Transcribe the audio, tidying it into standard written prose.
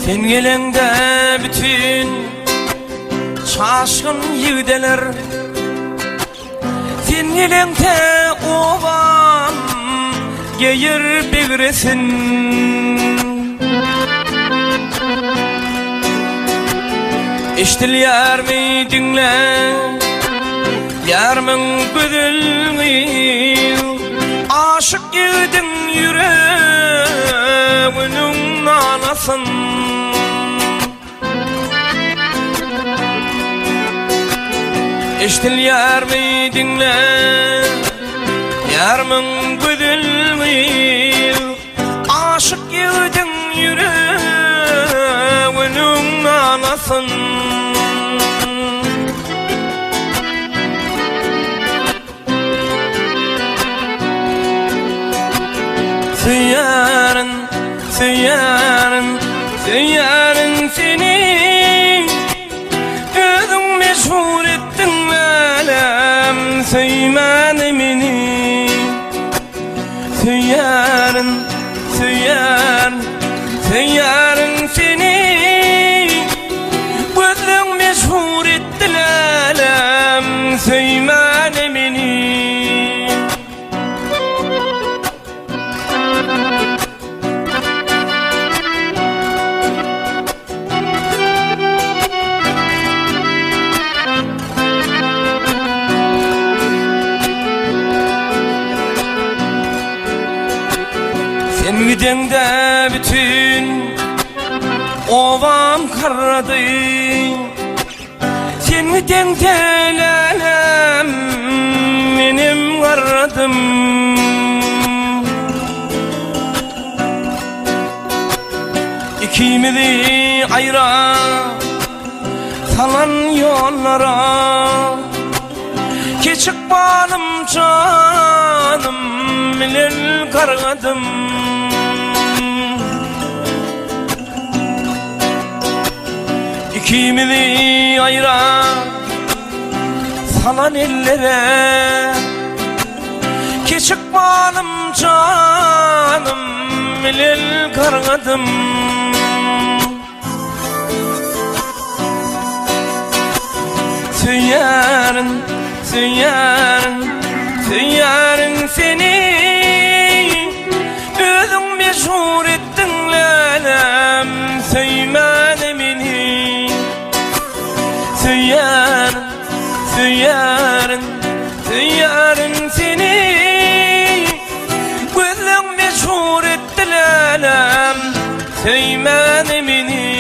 Sen gelende bütün şaşkın yiğideler, sen gelende ovam geyir begresin. Eştilyer mi dinle yarmın güdülgü, aşık yedin yüreğinin anasın. Eştilyer mi dinle yarmın güdülgü, aşık yedin yüreğinin anasın. Süyarın, süyarın, süyarın seni, özün meşhur ettin alem, süymane beni. Süyarın, süyarın, süyarın seni, özün meşhur ettin alem, süymane beni. Sen gidende bütün ovam karradı, sen gidende lalem benim karradım. İkimizi ayra salan yollara, keçik balım canım bilen kargadım. İkimizi ayra salan ellere, keçik balım canım bilen kargadım. Süyarın, süyarın, süyarın seni, özün meşhur ettin lalem, süymane beni. Süyarın, süyarın, süyarın seni, özün meşhur ettin lalem, süymane beni.